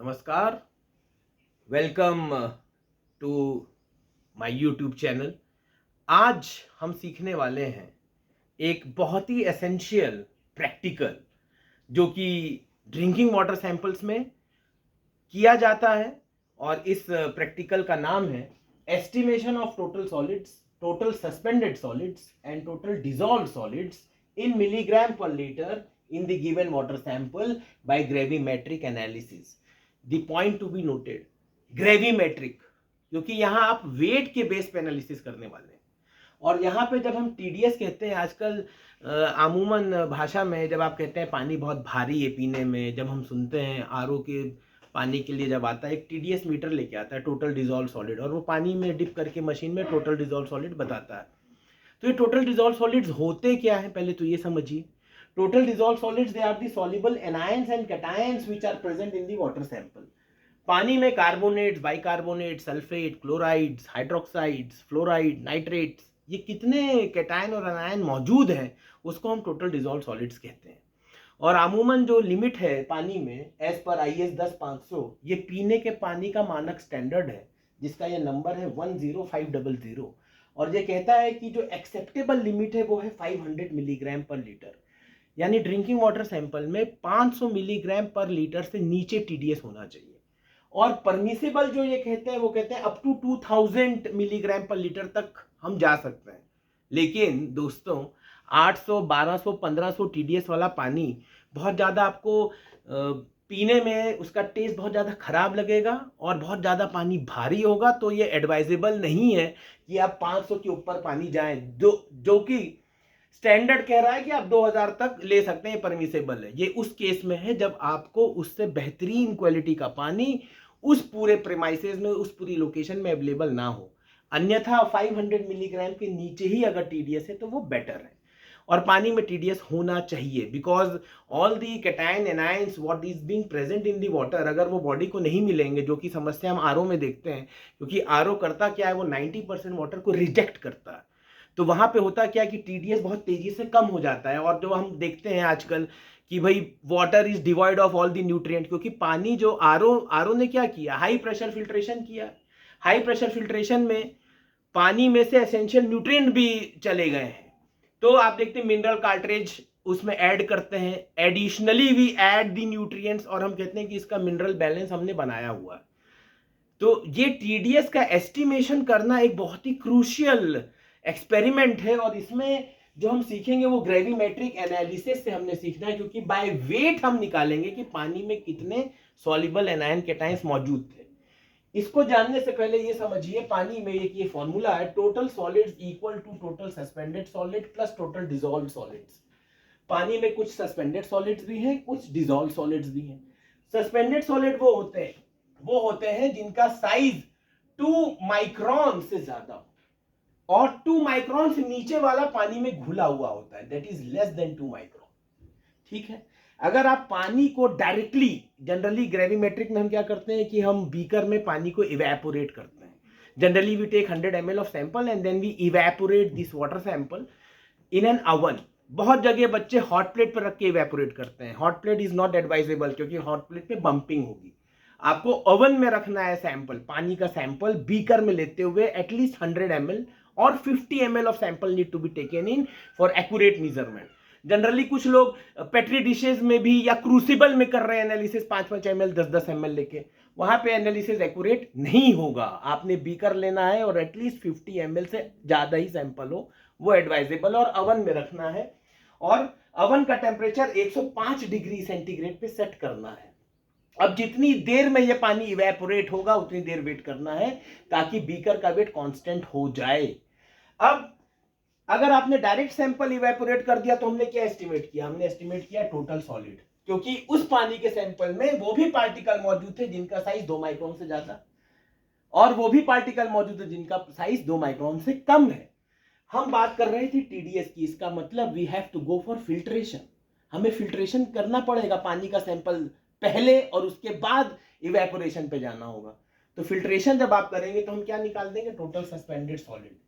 नमस्कार। Welcome to my YouTube channel. आज हम सीखने वाले हैं एक बहुत ही एसेंशियल प्रैक्टिकल जो कि ड्रिंकिंग वाटर सैंपल्स में किया जाता है। और इस प्रैक्टिकल का नाम है estimation of total solids, total suspended solids and total dissolved solids in milligram per liter in the given water sample by gravimetric analysis. The point to be noted, gravimetric, क्योंकि यहाँ आप वेट के base पे analysis करने वाले हैं। और यहाँ पे जब हम टीडीएस कहते हैं आजकल आमूमन भाषा में, जब आप कहते हैं पानी बहुत भारी है पीने में, जब हम सुनते हैं आरओ के पानी के लिए जब आता है एक टीडीएस मीटर लेके आता है, टोटल डिजॉल्व सॉलिड, और वो पानी में डिप करके मशीन में टोटल डिजॉल्व सॉलिड बताता है। तो ये टोटल डिजॉल्व सॉलिड्स होते क्या है, पहले तो ये समझिए। Total dissolve solids they are the soluble anions and cations which are present in the water sample. पानी में carbonates, bicarbonate, sulphate, chlorides, hydroxides, fluoride, nitrates, ये कितने कैटायन और एनायन मौजूद हैं उसको हम टोटल डिजॉल्व सॉलिड्स कहते हैं। और अमूमन जो लिमिट है पानी में एज पर IS 10-500, ये पीने के पानी का मानक स्टैंडर्ड है जिसका ये नंबर है 10500। और ये कहता है कि जो एक्सेप्टेबल लिमिट है वो है 500 मिलीग्राम पर लीटर, यानी ड्रिंकिंग वाटर सैंपल में 500 मिलीग्राम पर लीटर से नीचे टीडीएस होना चाहिए। और परमिसेबल जो ये कहते हैं वो कहते हैं up to 2000 milligram per litre तक हम जा सकते हैं। लेकिन दोस्तों 800, 1200, 1500 टीडीएस वाला पानी बहुत ज़्यादा आपको पीने में उसका टेस्ट बहुत ज़्यादा खराब लगेगा और बहुत ज़्यादा पानी भारी होगा। तो ये एडवाइजेबल नहीं है कि आप 500 के ऊपर पानी जाएं, जो कि स्टैंडर्ड कह रहा है कि आप 2000 तक ले सकते हैं, परमिसेबल है। ये उस केस में है जब आपको उससे बेहतरीन क्वालिटी का पानी उस पूरे प्रेमाइसेस में, उस पूरी लोकेशन में अवेलेबल ना हो। अन्यथा 500 मिलीग्राम के नीचे ही अगर टीडीएस है तो वो बेटर है। और पानी में टीडीएस होना चाहिए because all the cation anions what is being present in the water, अगर वो बॉडी को नहीं मिलेंगे, जो कि समस्या हम आरओ में देखते हैं, क्योंकि आरओ करता क्या है, वो 90% वाटर को रिजेक्ट करता है। तो वहां पे होता क्या है कि टीडीएस बहुत तेजी से कम हो जाता है। और जो हम देखते हैं आजकल कि भाई water is devoid of all the nutrient, क्योंकि पानी जो आरओ ने क्या किया, हाई प्रेशर फिल्ट्रेशन किया। हाई प्रेशर फिल्ट्रेशन में पानी में से एसेंशियल न्यूट्रिएंट भी चले गए हैं। तो आप देखते हैं मिनरल कार्ट्रेज उसमें ऐड करते हैं, additionally we add the nutrients, और हम कहते हैं कि इसका मिनरल बैलेंस हमने बनाया हुआ है। तो ये टीडीएस का एस्टिमेशन करना एक बहुत ही क्रूशियल एक्सपेरिमेंट है। और इसमें जो हम सीखेंगे वो ग्रेविमेट्रिक एनालिसिस से हमने सीखना है, क्योंकि बाय वेट हम निकालेंगे कि पानी में कितने सॉल्युबल एनायन कैटायंस मौजूद थे। इसको जानने से पहले ये समझिए, पानी में एक ये फॉर्मूला है, total solids equal to total suspended solid plus total dissolved solids. पानी में कुछ सस्पेंडेड सॉलिड्स भी हैं, कुछ डिसॉल्व्ड सॉलिड्स भी हैं। सस्पेंडेड सॉलिड वो होते हैं जिनका साइज 2 माइक्रोन से ज्यादा हो, और 2 माइक्रोन से नीचे वाला पानी में घुला हुआ होता है, that is less than 2 micron. ठीक है। अगर आप पानी को डायरेक्टली, जनरली ग्रेविमेट्रिक में हम क्या करते हैं कि हम बीकर में पानी को इवेपोरेट करते हैं। Generally we take 100 ml of sample and then we evaporate this water sample in an oven. बहुत जगह बच्चे हॉट प्लेट पर रख के इवेपोरेट करते हैं। Hot plate is not advisable, क्योंकि हॉट प्लेट पे बंपिंग होगी। आपको ओवन में रखना है सैंपल, पानी का सैंपल बीकर में लेते हुए एटलीस्ट 100 ml और 50 ml of sample need to be taken in for accurate measurement. Generally कुछ लोग पेट्री डिशेज में भी या क्रूसिबल में कर रहे हैं एनालिसिस, 5-5 ml 10-10 ml लेके, वहां पे एनालिसिस एक्यूरेट नहीं होगा। आपने बीकर लेना है और एटलीस्ट 50 ml से ज्यादा ही सैंपल हो, वो एडवाइजेबल, और अवन में रखना है। और अवन का टेम्परेचर 105 डिग्री सेंटीग्रेड पे सेट करना है। अब जितनी देर में ये पानी इवेपोरेट होगा उतनी देर वेट करना है ताकि बीकर का वेट कांस्टेंट हो जाए। अब अगर आपने डायरेक्ट सैंपल इवेपोरेट कर दिया तो हमने क्या एस्टिमेट किया, हमने एस्टिमेट किया टोटल सॉलिड, क्योंकि उस पानी के सैंपल में वो भी पार्टिकल मौजूद थे जिनका साइज 2 माइक्रोन से ज्यादा, और वो भी पार्टिकल मौजूद है जिनका साइज 2 माइक्रोन से कम है। हम बात कर रहे थे टीडीएस की, इसका मतलब we have to go for filtration. हमें फिल्ट्रेशन करना पड़ेगा पानी का सैंपल पहले, और उसके बाद इवेपोरेशन पे जाना होगा। तो फिल्ट्रेशन जब आप करेंगे तो हम क्या निकाल देंगे, टोटल सस्पेंडेड सॉलिड।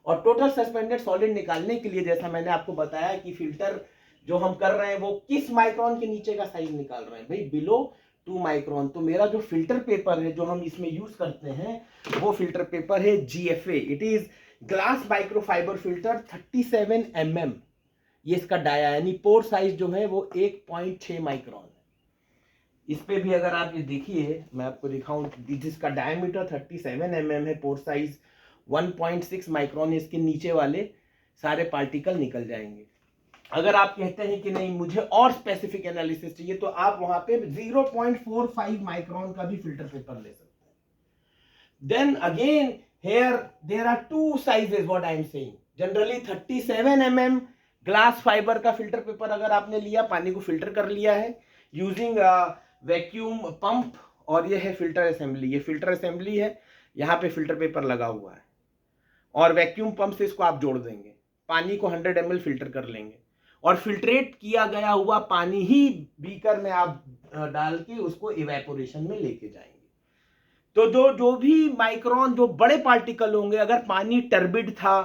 और टोटल सस्पेंडेड सॉलिड निकालने के लिए जैसा मैंने आपको बताया कि फिल्टर जो हम कर रहे हैं वो किस माइक्रोन के नीचे का साइज निकाल रहे हैं भाई, बिलो 2 माइक्रोन। तो मेरा जो फिल्टर पेपर है जो हम इसमें यूज करते हैं वो फिल्टर पेपर है GFA, it is glass microfibre filter 37 mm। ये इसका डाया यानी पोर साइज जो है वो 1.6 माइक्रोन है। इस पे भी अगर आप ये देखिए, मैं आपको दिखाऊं, जिसका डायमीटर 37 mm है, पोर साइज 1.6 माइक्रोन, इसके नीचे वाले सारे पार्टिकल निकल जाएंगे। अगर आप कहते हैं कि नहीं मुझे और स्पेसिफिक एनालिसिस चाहिए तो आप वहां पे 0.45 माइक्रोन का भी फिल्टर पेपर ले सकते हैं। Then again here there are two sizes what I am saying. Generally 37 mm glass fibre का फिल्टर पेपर अगर आपने लिया, पानी को फिल्टर कर लिया है यूजिंग वैक्यूम पंप, और ये है फिल्टर असेंबली, ये फिल्टर असेंबली है, यहाँ पे फिल्टर पेपर लगा हुआ है और वैक्यूम पंप से इसको आप जोड़ देंगे, पानी को 100 ml फिल्टर कर लेंगे और फिल्ट्रेट किया गया हुआ पानी ही बीकर में आप डाल के उसको इवेपोरेशन में लेके जाएंगे। तो जो भी माइक्रोन, जो बड़े पार्टिकल होंगे, अगर पानी टर्बिड था,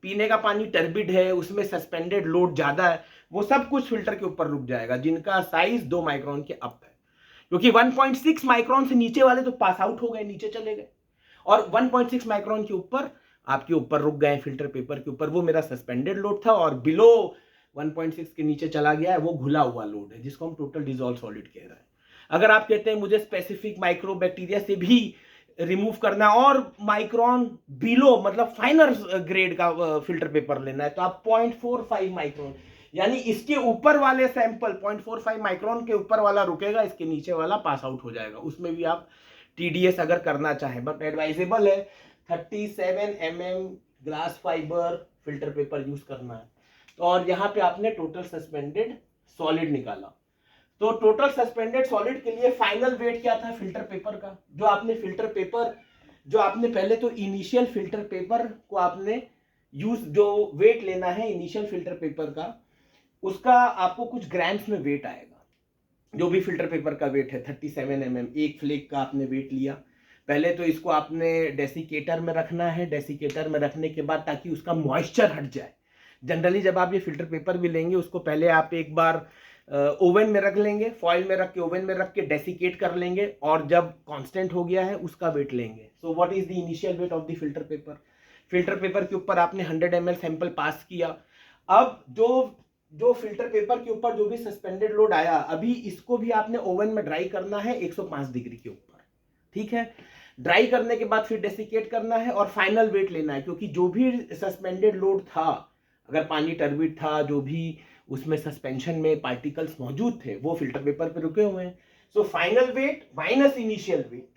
पीने का पानी टर्बिड है, उसमें सस्पेंडेड लोड ज्यादा है, वो सब कुछ फिल्टर के ऊपर रुक जाएगा जिनका साइज 2 माइक्रोन के अप है, क्योंकि 1.6 माइक्रोन से नीचे वाले तो पास आउट हो गए, नीचे चले गए, और 1.6 माइक्रोन के ऊपर आपके ऊपर रुक गए फिल्टर पेपर के ऊपर, वो मेरा सस्पेंडेड लोड था, और बिलो 1.6 के नीचे चला गया है वो घुला हुआ लोड है जिसको हम टोटल डिसॉल्व सॉलिड कह रहे हैं। अगर आप कहते हैं मुझे स्पेसिफिक माइक्रो बैक्टीरिया से भी रिमूव करना है और माइक्रोन बिलो मतलब फाइनर ग्रेड का फिल्टर पेपर लेना है, तो आप 0.45 माइक्रोन, यानी इसके ऊपर वाले सैंपल 0.45 माइक्रोन के ऊपर वाला रुकेगा, इसके नीचे वाला पास आउट हो जाएगा। उसमें भी आप TDS अगर करना चाहें, बट एडवाइजेबल है 37 mm glass fibre filter paper use करना है। तो और यहाँ पे आपने टोटल सस्पेंडेड सॉलिड निकाला, तो टोटल सस्पेंडेड सॉलिड के लिए फाइनल वेट क्या था फिल्टर पेपर का, जो आपने फिल्टर पेपर, जो आपने पहले तो इनिशियल फिल्टर पेपर को आपने यूज, जो वेट लेना है इनिशियल फिल्टर पेपर का, उसका आपको कुछ ग्राम्स में वेट आएगा। जो भी फिल्टर पेपर का वेट है 37 mm, एक फ्लेक का आपने वेट लिया। पहले तो इसको आपने डेसिकेटर में रखना है, डेसिकेटर में रखने के बाद ताकि उसका मॉइस्चर हट जाए। जनरली जब आप ये फिल्टर पेपर भी लेंगे उसको पहले आप एक बार ओवन में रख लेंगे, फॉइल में रख के ओवन में रख के डेसिकेट कर लेंगे, और जब कांस्टेंट हो गया है उसका वेट लेंगे। So what is the initial weight of the filter paper? Filter paper के ऊपर आपने 100 ml सैंपल पास किया। अब जो फिल्टर पेपर के ऊपर जो भी सस्पेंडेड लोड आया, अभी इसको भी आपने ओवन में ड्राई करना है 105 डिग्री के ऊपर, ठीक है। ड्राई करने के बाद फिर डेसिकेट करना है और फाइनल वेट लेना है, क्योंकि जो भी सस्पेंडेड लोड था, अगर पानी टर्बिड था, जो भी उसमें सस्पेंशन में पार्टिकल्स मौजूद थे वो फिल्टर पेपर पे रुके हुए हैं। So final wait minus initial weight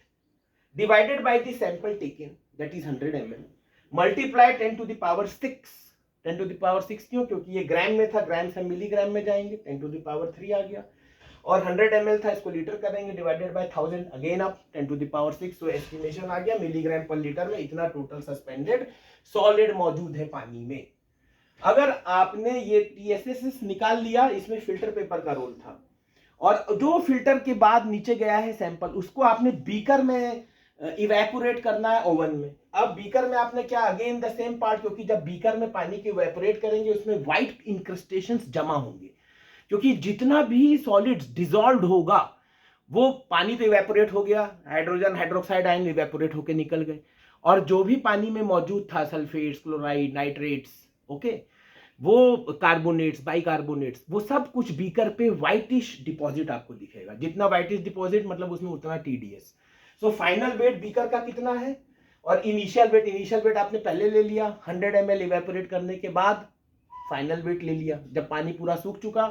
divided by the sample taken, that is 100 ml, multiply 10 to the power 6। 10 to the power 6 क्यों? क्योंकि ये ग्राम में था, ग्राम से मिलीग्राम में जाएंगे, 10 to the power 3 आ गया, और 100 ml था, इसको लीटर करेंगे, डिवाइडेड बाय 1000, अगेन आप 10 to the power 6, तो एस्टिमेशन आ गया मिलीग्राम पर लीटर में इतना टोटल सस्पेंडेड सॉलिड मौजूद है पानी में। अगर आपने ये TSS निकाल लिया, इसमें फिल्टर पेपर का रोल था, और जो फिल्टर के बाद नीचे गया है सैंपल, उसको आपने बीकर में इवेपोरेट करना है ओवन में। अब बीकर में आपने क्या, अगेन द सेम पार्ट, क्योंकि जब बीकर में पानी को इवेपोरेट करेंगे उसमें व्हाइट इंक्रस्टेशंस जमा होंगे, क्योंकि जितना भी सॉलिड्स डिसॉल्व्ड होगा वो पानी तो इवेपोरेट हो गया, हाइड्रोजन हाइड्रोक्साइड आयन इवेपोरेट होकर निकल गए, और जो भी पानी में मौजूद था, सल्फेट्स, क्लोराइड, नाइट्रेट्स, ओके, वो कार्बोनेट्स, बाइकार्बोनेट्स, वो सब कुछ बीकर पे व्हाइटिश डिपॉजिट आपको दिखेगा। जितना व्हाइटिश डिपॉजिट मतलब उसमें उतना TDS। So final wait beaker का कितना है, और इनिशियल वेट आपने पहले ले लिया, 100 ml इवेपोरेट करने के बाद फाइनल वेट ले लिया जब पानी पूरा सूख चुका।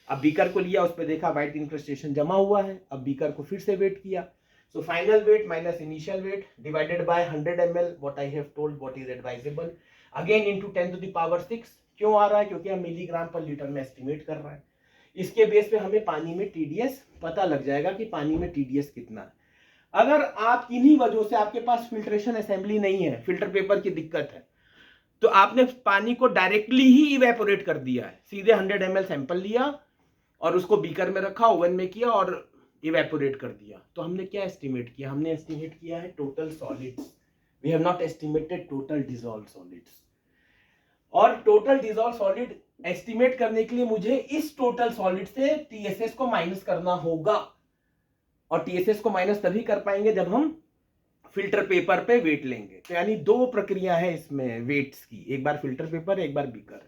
अब बीकर को लिया, उस पर देखा व्हाइट इंक्रस्टेशन जमा हुआ है, अब बीकर को फिर से वेट किया। So final wait minus initial weight divided by 100 ml, what I have told, what is advisable, again into 10 to the power 6। क्यों आ रहा है? क्योंकि हम मिलीग्राम पर लीटर में एस्टिमेट कर रहा है। इसके बेस पे हमें पानी में TDS पता लग जाएगा कि पानी में TDS कितना है। अगर आप इन्हीं वजहों से आपके पास फिल्ट्रेशन असेंबली नहीं है, फिल्टर पेपर की दिक्कत है, तो आपने पानी को डायरेक्टली ही इवेपोरेट कर दिया है, सीधे 100 ml सैंपल लिया और उसको बीकर में रखा, ओवन में किया और इवेपोरेट कर दिया। तो हमने क्या एस्टिमेट किया? हमने एस्टिमेट किया है total solids, we have not estimated total dissolved solids. और टोटल डिसॉल्व्ड सॉलिड एस्टिमेट करने के लिए मुझे इस टोटल सॉलिड से TSS को माइनस करना होगा। और टीएसएस को माइनस तभी कर पाएंगे जब हम फिल्टर पेपर पे वेट लेंगे। तो यानी दो प्रक्रिया है इसमें वेट्स की, एक बार फिल्टर पेपर, एक बार बीकर।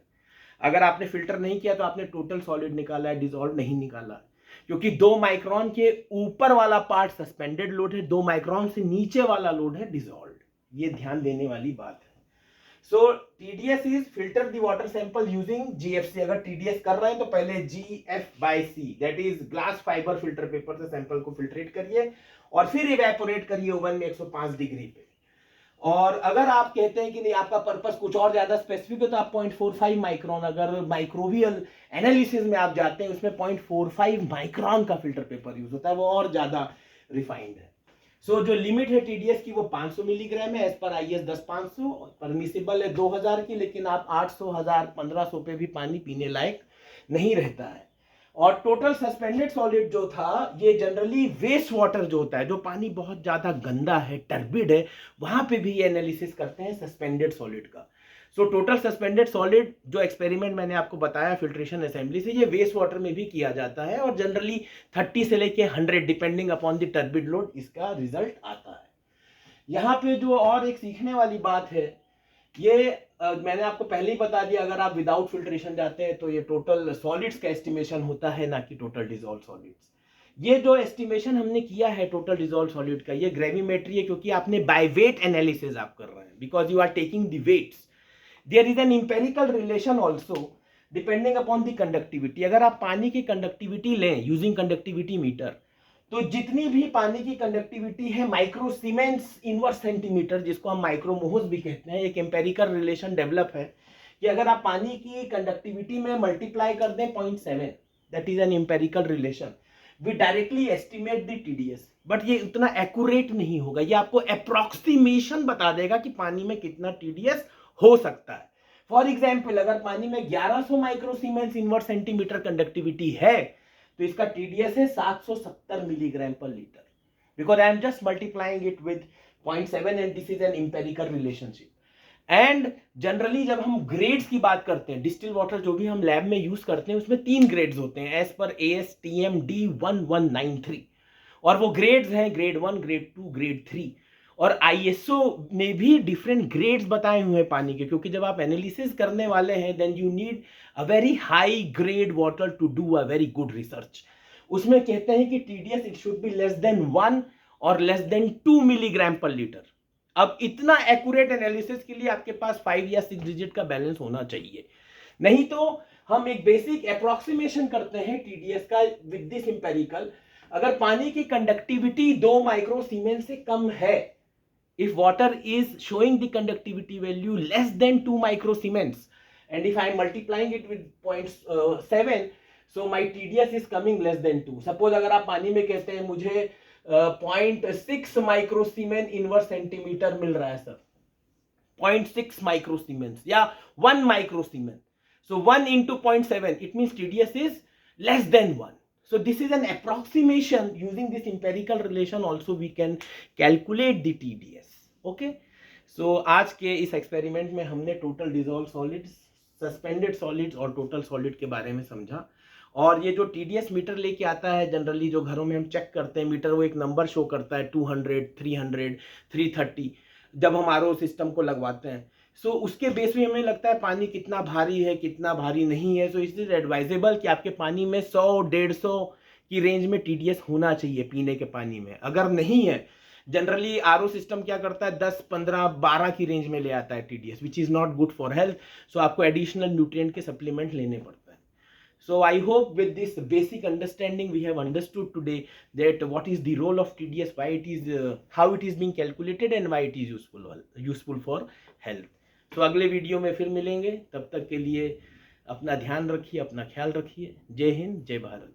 अगर आपने फिल्टर नहीं किया तो आपने टोटल सॉलिड निकाला है, डिसॉल्व नहीं निकाला, क्योंकि 2 माइक्रोन के ऊपर वाला पार्ट सस्पेंडेड लोड है, 2 माइक्रोन से नीचे वाला लोड है डिसॉल्व। ये ध्यान देने वाली बात है। So TDS is filter the water sample using GFC। अगर TDS कर रहे हैं तो पहले GF/C that is glass fibre filter paper से सैंपल को फिल्ट्रेट करिए और फिर इवेपोरेट करिए ओवन में 105 डिग्री पे। और अगर आप कहते हैं कि नहीं आपका पर्पस कुछ और ज्यादा स्पेसिफिक है तो आप 0.45 माइक्रोन, अगर माइक्रोबियल एनालिसिस में आप जाते हैं उसमें 0.45 माइक्रोन का फिल्टर पेपर यूज होता है, वो और ज्यादा रिफाइंड है। सो जो लिमिट है टीडीएस की वो 500 मिलीग्राम है, एज पर आईएस 10-500, परमिसिबल है 2000 की, लेकिन आप 800, 1000, 1500 पे भी पानी पीने लायक नहीं रहता है। और टोटल सस्पेंडेड सॉलिड जो था ये जनरली वेस्ट वाटर जो होता है, जो पानी बहुत ज्यादा गंदा है, टर्बिड है, वहां पे भी ये एनालिसिस करते हैं सस्पेंडेड सॉलिड का। सो टोटल सस्पेंडेड सॉलिड जो एक्सपेरिमेंट मैंने आपको बताया फिल्ट्रेशन असेंबली से, ये वेस्ट वाटर में भी किया जाता है और जनरली 30 से लेके 100 depending upon the turbid load इसका रिजल्ट आता है। यहाँ पे जो और एक सीखने वाली बात है, ये मैंने आपको पहले ही बता दिया, अगर आप विदाउट फिल्ट्रेशन जाते हैं तो ये टोटल सॉलिड्स का एस्टिमेशन होता है, ना कि टोटल डिसॉल्व सॉलिड्स। ये जो एस्टिमेशन हमने किया है टोटल डिसॉल्व सॉलिड का, ये ग्रेविमेट्री है, क्योंकि आपने बाय वेट एनालिसिस आप कर रहे हैं, because you are taking the weights. There is an empirical relation also depending upon the conductivity। अगर आप पानी की कंडक्टिविटी लें यूजिंग कंडक्टिविटी मीटर, तो जितनी भी पानी की कंडक्टिविटी है माइक्रो सीमेंस इनवर्स सेंटीमीटर, जिसको हम माइक्रोमोहस भी कहते हैं, एक एम्पेरिकल रिलेशन डेवलप है कि अगर आप पानी की कंडक्टिविटी में मल्टीप्लाई कर दें 0.7, that is an empirical relation, we directly estimate the TDS. But ये उतना एक्यूरेट नहीं होगा, ये आपको अप्रोक्सीमेशन बता देगा कि पानी में कितना टीडीएस हो सकता है। फॉर एग्जाम्पल अगर पानी में 1100 माइक्रोसीमेंस इनवर्स सेंटीमीटर कंडक्टिविटी है तो इसका टीडीएस है 770 milligram per litre, because I am just multiplying it with 0.7 and this is an empirical relationship. And generally जब हम ग्रेड्स की बात करते हैं, डिस्टिल वाटर जो भी हम लैब में यूज करते हैं उसमें 3 ग्रेड्स होते हैं एज पर ASTM D1193, और वो ग्रेड्स हैं ग्रेड 1, ग्रेड 2, ग्रेड 3। और आईएसओ ने भी डिफरेंट ग्रेड्स बताए हुए हैं पानी के, क्योंकि जब आप एनालिसिस करने वाले हैं then you need a very high grade water to do a very good research. उसमें कहते हैं कि TDS it should be less than 1 और less than 2 milligram per litre. अब इतना एक्यूरेट एनालिसिस के लिए आपके पास 5 या 6 डिजिट का बैलेंस होना चाहिए, नहीं तो हम एक बेसिक अप्रोक्सीमेशन करते हैं टीडीएस का विद दिस एम्पेरिकल। अगर पानी की कंडक्टिविटी 2 माइक्रोसीमेंस से कम है, if water is showing the conductivity value less than 2 microsiemens and if I am multiplying it with 0.7, so my TDS is coming less than 2। suppose अगर आप पानी में कहते हैं मुझे 0.6 माइक्रोसीमेन इनवर्स सेंटीमीटर मिल रहा है सर, 0.6 माइक्रोसीमेंस या 1 माइक्रोसीमेन, so 1 into 0.7 it means TDS is less than 1। So this is an approximation, using this empirical relation also we can calculate the TDS। okay, so आज के इस एक्सपेरिमेंट में हमने total dissolve solids, suspended solids और total solid के बारे में समझा। और ये जो टीडीएस मीटर लेके आता है जनरली जो घरों में हम चेक करते हैं मीटर, वो एक नंबर शो करता है 200, 300, 330 जब हम आरओ सिस्टम को लगवाते हैं। सो उसके बेस में हमें लगता है पानी कितना भारी है कितना भारी नहीं है। सो इट इज एडवाइजेबल कि आपके पानी में 100-150 की रेंज में टीडीएस होना चाहिए पीने के पानी में। अगर नहीं है, जनरली आरओ सिस्टम क्या करता है 10, 15, 12 की रेंज में ले आता है TDS, which is not good for health. So आपको एडिशनल न्यूट्रिएंट के सप्लीमेंट लेने पड़ते हैं। So I hope with this basic understanding we have understood today that what is the role of TDS, why it is, how it is being calculated and why it is useful for health। तो अगले video में फिर मिलेंगे, तब तक के लिए अपना ध्यान रखिए, अपना ख्याल रखिए। जय हिंद, जय भारत।